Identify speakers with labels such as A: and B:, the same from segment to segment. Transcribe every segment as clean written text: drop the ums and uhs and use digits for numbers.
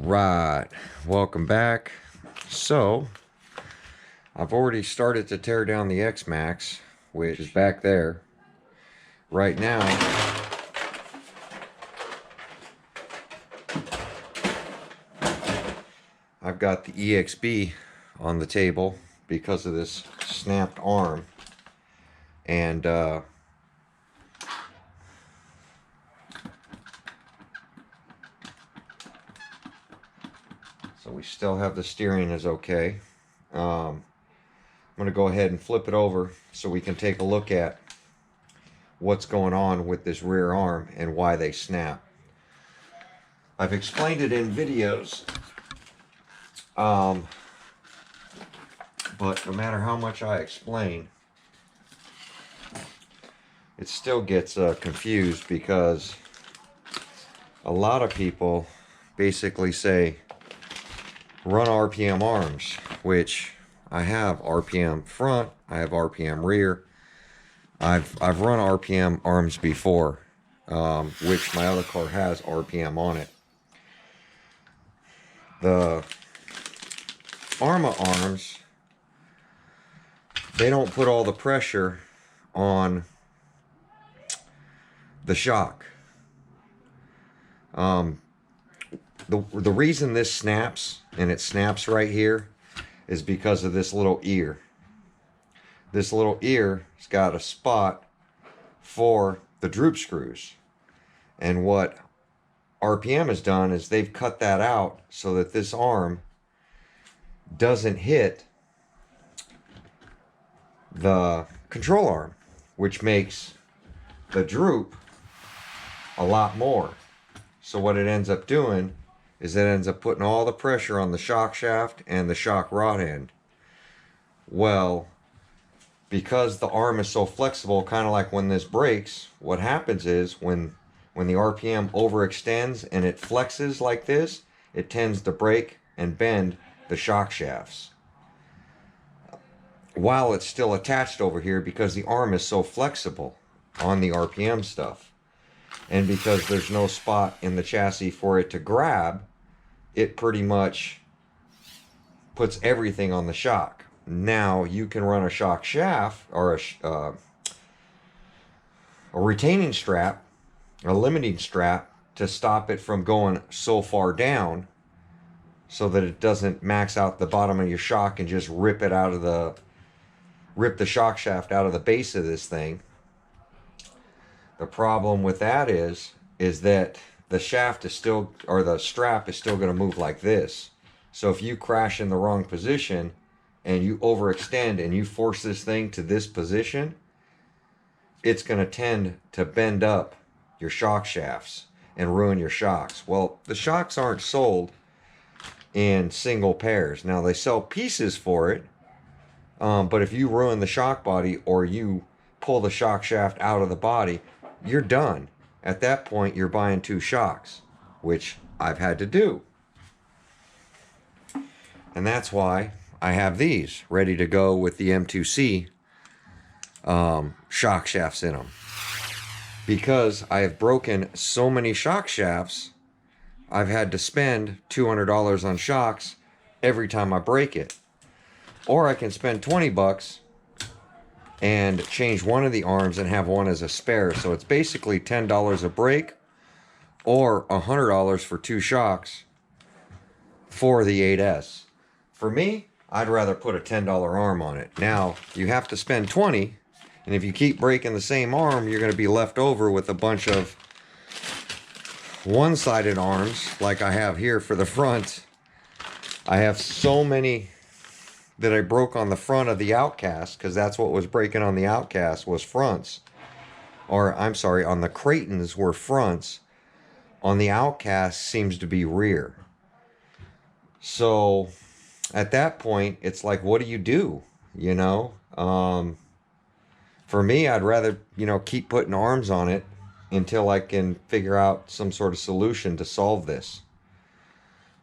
A: Right, welcome back. So I've already started to tear down the X-Max, which is back there. Right now I've got the ExB on the table because of this snapped arm, and so we still have the steering is okay. I'm going to go ahead and flip it over so we can take a look at what's going on with this rear arm and why they snap. I've explained it in videos, but no matter how much I explain, it still gets confused, because a lot of people basically say run RPM arms, which I have RPM front, I have RPM rear. I've run RPM arms before, which my other car has RPM on it. The Arrma arms, they don't put all the pressure on the shock. The reason this snaps, and it snaps right here, is because of this little ear. This little ear has got a spot for the droop screws. And what RPM has done is they've cut that out so that this arm doesn't hit the control arm, which makes the droop a lot more. So what it ends up doing is it ends up putting all the pressure on the shock shaft and the shock rod end. Well, because the arm is so flexible, kind of like when this breaks, what happens is when the RPM overextends and it flexes like this, it tends to break and bend the shock shafts while it's still attached over here, because the arm is so flexible on the RPM stuff. And because there's no spot in the chassis for it to grab, it pretty much puts everything on the shock. Now you can run a shock shaft or a retaining strap, a limiting strap, to stop it from going so far down so that it doesn't max out the bottom of your shock and just rip the shock shaft out of the base of this thing. The problem with that is that the shaft is still, or the strap is still going to move like this. So if you crash in the wrong position and you overextend and you force this thing to this position, it's going to tend to bend up your shock shafts and ruin your shocks. Well, the shocks aren't sold in single pairs. Now they sell pieces for it, but if you ruin the shock body or you pull the shock shaft out of the body, you're done. At that point, you're buying two shocks, which I've had to do. And that's why I have these ready to go with the M2C shock shafts in them. Because I have broken so many shock shafts, I've had to spend $200 on shocks every time I break it. Or I can spend 20 bucks and change one of the arms and have one as a spare. So it's basically $10 a break or $100 for two shocks for the 8S. For me, I'd rather put a $10 arm on it. Now, you have to spend 20, and if you keep breaking the same arm, you're going to be left over with a bunch of one-sided arms like I have here for the front. I have so many that I broke on the front of the Outcast, because that's what was breaking on the Outcast, was fronts. Or, I'm sorry, on the Creightons were fronts. On the Outcast seems to be rear. So, at that point, it's like, what do? You know? For me, I'd rather, keep putting arms on it until I can figure out some sort of solution to solve this.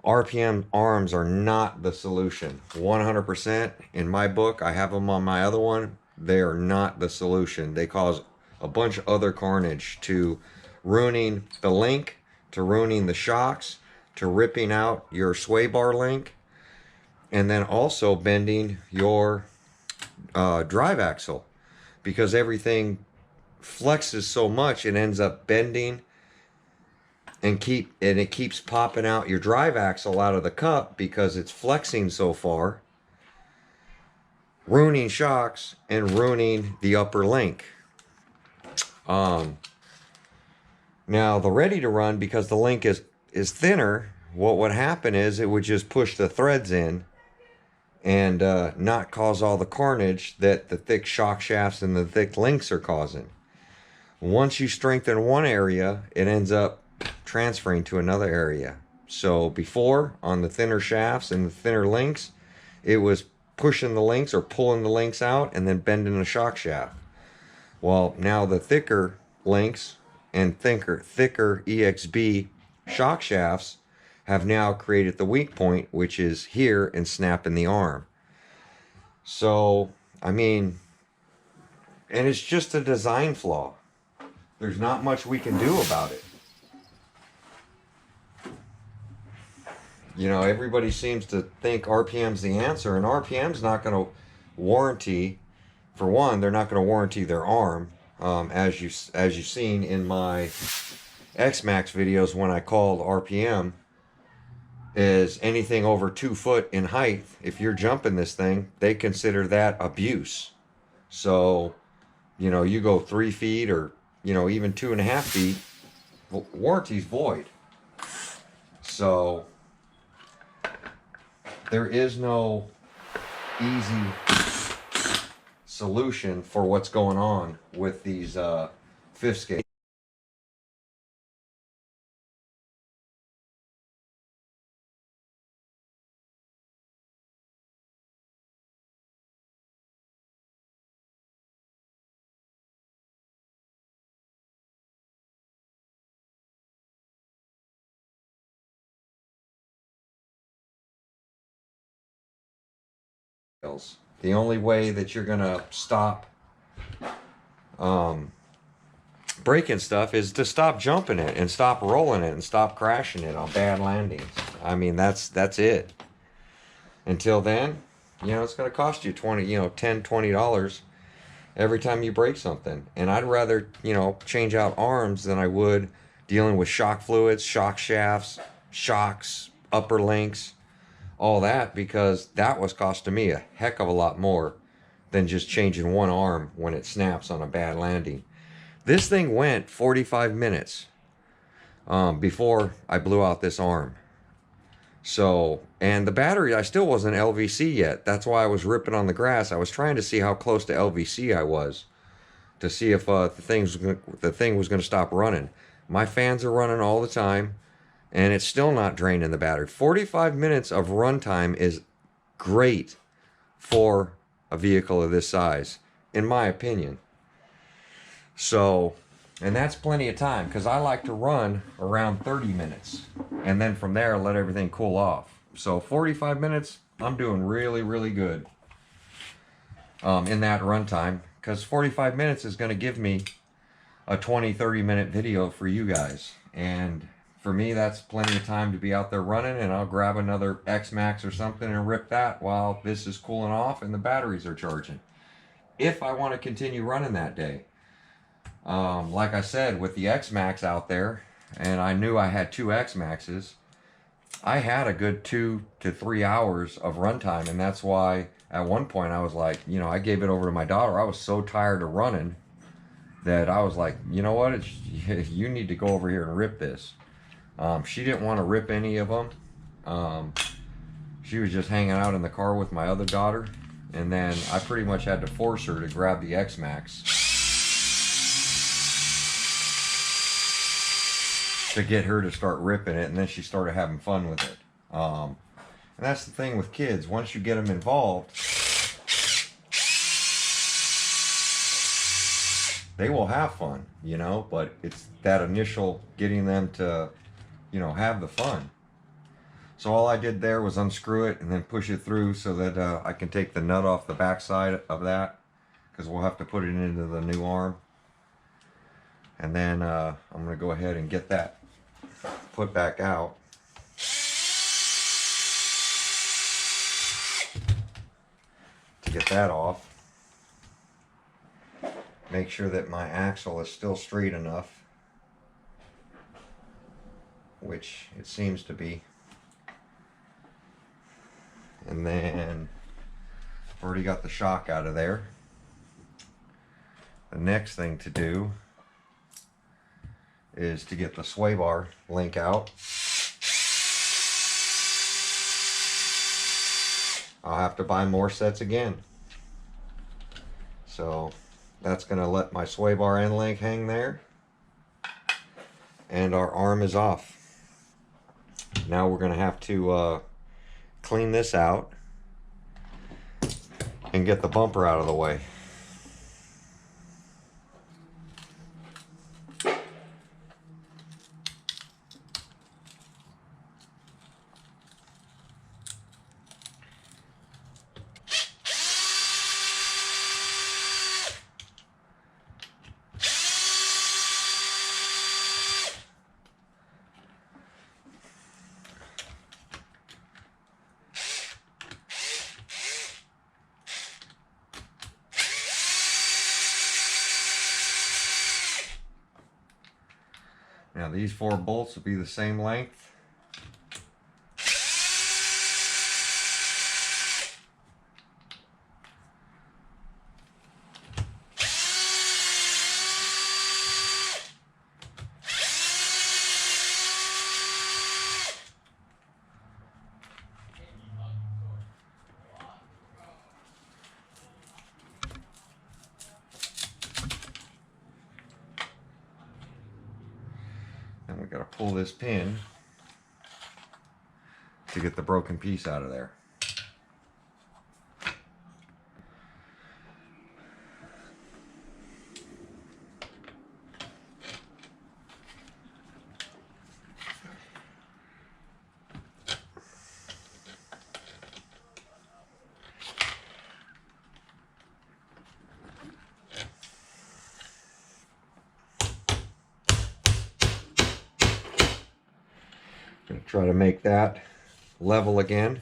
A: RPM arms are not the solution. 100% in my book. I have them on my other one. They are not the solution. They cause a bunch of other carnage, to ruining the link, to ruining the shocks, to ripping out your sway bar link, and then also bending your drive axle, because everything flexes so much it ends up bending and it keeps popping out your drive axle out of the cup because it's flexing so far, ruining shocks and ruining the upper link. Now the ready to run, because the link is thinner, what would happen is it would just push the threads in and not cause all the carnage that the thick shock shafts and the thick links are causing. Once you strengthen one area, it ends up transferring to another area. So before, on the thinner shafts and the thinner links, it was pushing the links or pulling the links out and then bending the shock shaft. Well, now the thicker links and thicker ExB shock shafts have now created the weak point, which is here and snapping the arm. So, I mean, and it's just a design flaw. There's not much we can do about it. You know, everybody seems to think RPM's the answer, and RPM's not going to warranty, for one, they're not going to warranty their arm. As you've seen in my X-Max videos when I called RPM, is anything over 2 foot in height, if you're jumping this thing, they consider that abuse. So, you know, you go 3 feet or, you know, even 2.5 feet, warranty's void. So there is no easy solution for what's going on with these fifth scale. The only way that you're gonna stop breaking stuff is to stop jumping it and stop rolling it and stop crashing it on bad landings. I mean, that's it. Until then, you know, it's gonna cost you $10-$20 every time you break something. And I'd rather, you know, change out arms than I would dealing with shock fluids, shock shafts, shocks, upper links, all that, because that was costing me a heck of a lot more than just changing one arm when it snaps on a bad landing. This thing went 45 minutes before I blew out this arm. So, and the battery, I still wasn't LVC yet. That's why I was ripping on the grass. I was trying to see how close to LVC I was, to see if the thing was going to stop running. My fans are running all the time, and it's still not draining the battery. 45 minutes of runtime is great for a vehicle of this size, in my opinion. So, and that's plenty of time, because I like to run around 30 minutes. And then from there, let everything cool off. So 45 minutes, I'm doing really, really good in that runtime, because 45 minutes is going to give me a 20-30 minute video for you guys. And for me, that's plenty of time to be out there running, and I'll grab another X-Max or something and rip that while this is cooling off and the batteries are charging, if I want to continue running that day. Like I said, with the X-Max out there, and I knew I had 2 X-Maxes, I had a good 2 to 3 hours of runtime, and that's why at one point I was like, you know, I gave it over to my daughter. I was so tired of running that I was like, you know what, you need to go over here and rip this. She didn't want to rip any of them. She was just hanging out in the car with my other daughter, and then I pretty much had to force her to grab the X-Max to get her to start ripping it, and then she started having fun with it. And that's the thing with kids. Once you get them involved, they will have fun, you know, but it's that initial getting them to, you know, have the fun. So all I did there was unscrew it and then push it through so that I can take the nut off the back side of that, because we'll have to put it into the new arm. And then I'm going to go ahead and get that put back out. get that off. Make sure that my axle is still straight enough, which it seems to be. And then I've already got the shock out of there. The next thing to do is to get the sway bar link out. I'll have to buy more sets again. So that's going to let my sway bar end link hang there. And our arm is off. Now we're going to have to clean this out and get the bumper out of the way. Now these 4 bolts will be the same length. And we got to pull this pin to get the broken piece out of there. Gonna try to make that level again.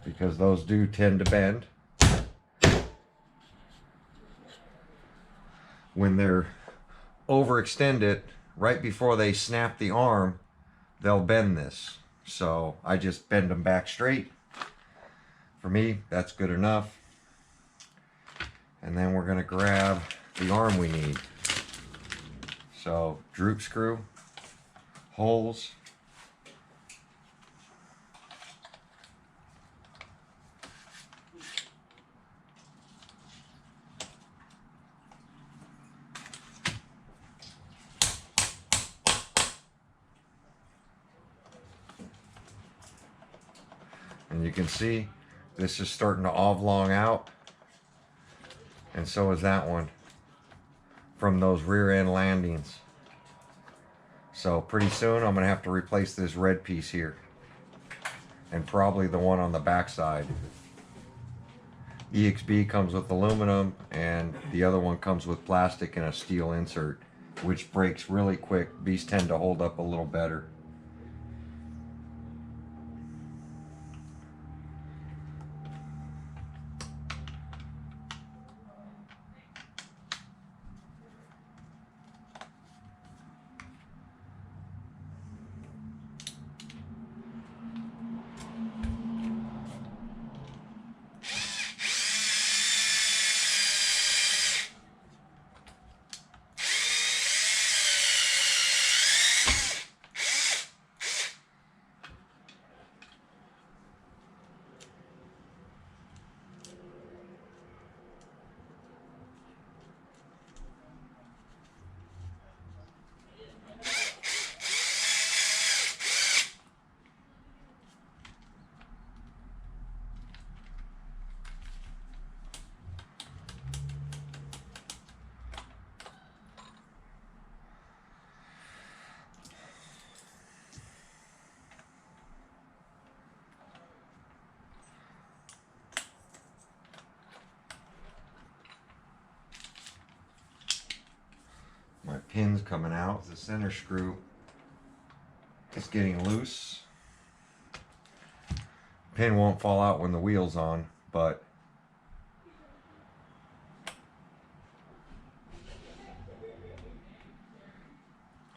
A: Because those do tend to bend. When they're overextended, right before they snap the arm, they'll bend this. So I just bend them back straight. For me, that's good enough. And then we're going to grab the arm we need. So droop screw, holes, and you can see this is starting to oblong out, and so is that one from those rear end landings. So pretty soon I'm gonna have to replace this red piece here, and probably the one on the back side. ExB comes with aluminum, and the other one comes with plastic and a steel insert, which breaks really quick. These tend to hold up a little better. pins coming out. The center screw is getting loose. Pin won't fall out when the wheel's on, but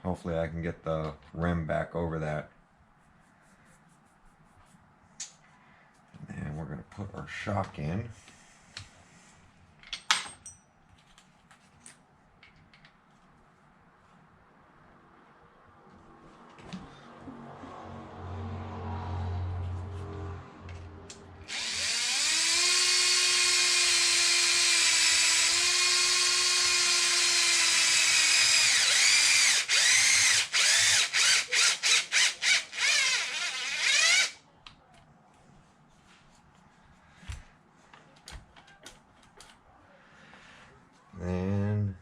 A: hopefully I can get the rim back over that. And we're going to put our shock in. Then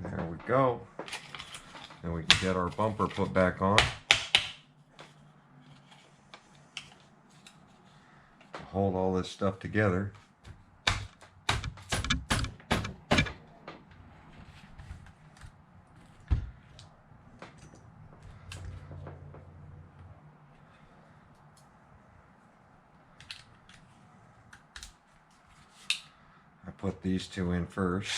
A: there we go. And we can get our bumper put back on. Hold all this stuff together. I put these two in first,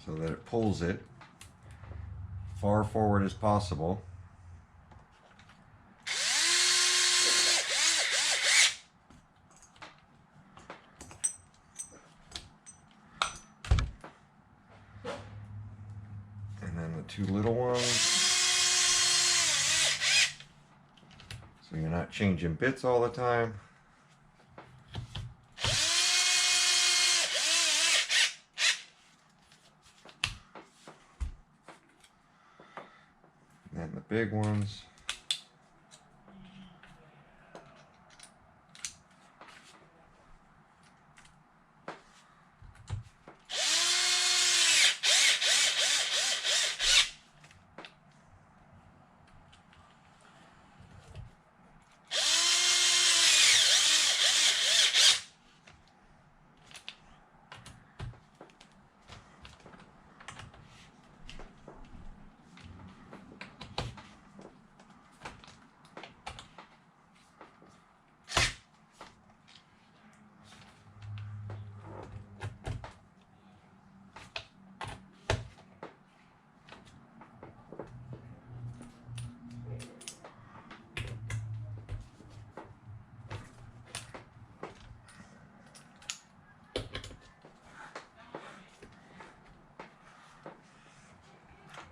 A: so that it pulls it far forward as possible. And then the two little ones, so you're not changing bits all the time. And the big ones.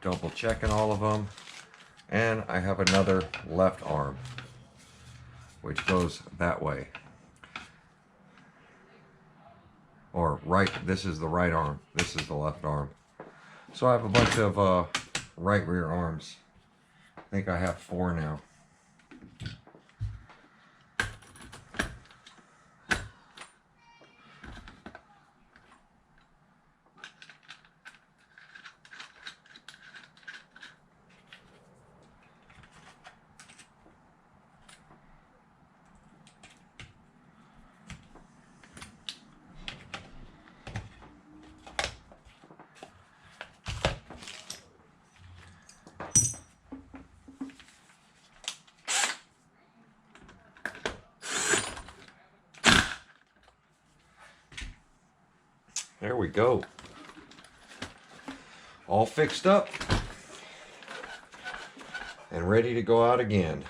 A: Double checking all of them, and I have another left arm which goes that way, or right. This is the right arm, this is the left arm. So I have a bunch of right rear arms. I think I have 4 now. There we go. All fixed up and ready to go out again.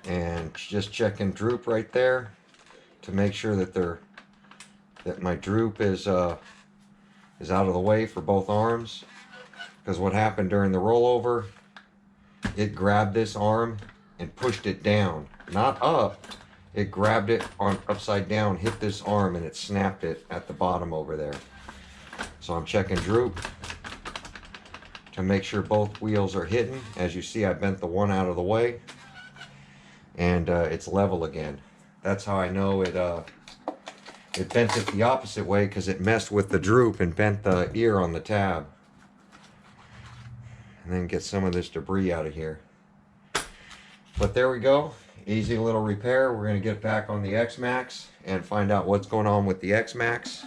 A: And just checking droop right there to make sure that my droop is out of the way for both arms. Because what happened during the rollover it grabbed this arm and pushed it down, not up. It grabbed it on upside down, hit this arm, and it snapped it at the bottom over there. So I'm checking droop to make sure both wheels are hitting. As you see, I bent the one out of the way, and it's level again. That's how I know it bent it the opposite way, because it messed with the droop and bent the ear on the tab. And then get some of this debris out of here. But there we go. Easy little repair. We're going to get back on the X-Max and find out what's going on with the X-Max.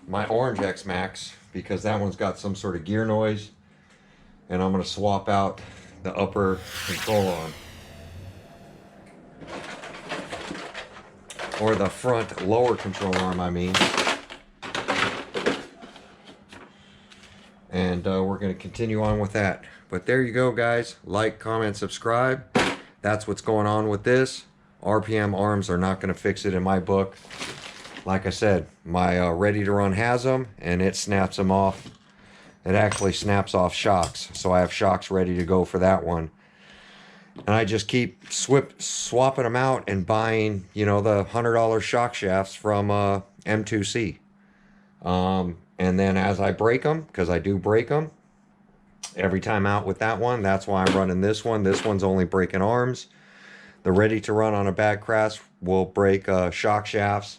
A: My orange X-Max, because that one's got some sort of gear noise. And I'm going to swap out the upper control arm. Or the front lower control arm, I mean. And we're going to continue on with that. But there you go, guys. Like, comment, subscribe. That's what's going on with this. RPM arms are not going to fix it in my book. Like I said, my Ready to Run has them, and it snaps them off. It actually snaps off shocks. So I have shocks ready to go for that one. And I just keep swapping them out and buying, you know, the $100 shock shafts from M2C. And then as I break them, because I do break them every time out with that one, that's why I'm running this one. This one's only breaking arms. The Ready to Run on a bad crash will break shock shafts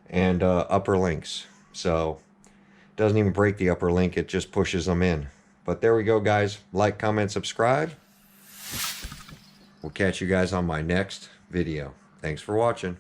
A: and upper links. So it doesn't even break the upper link, it just pushes them in. But there we go, guys. Like, comment, subscribe. We'll catch you guys on my next video. Thanks for watching.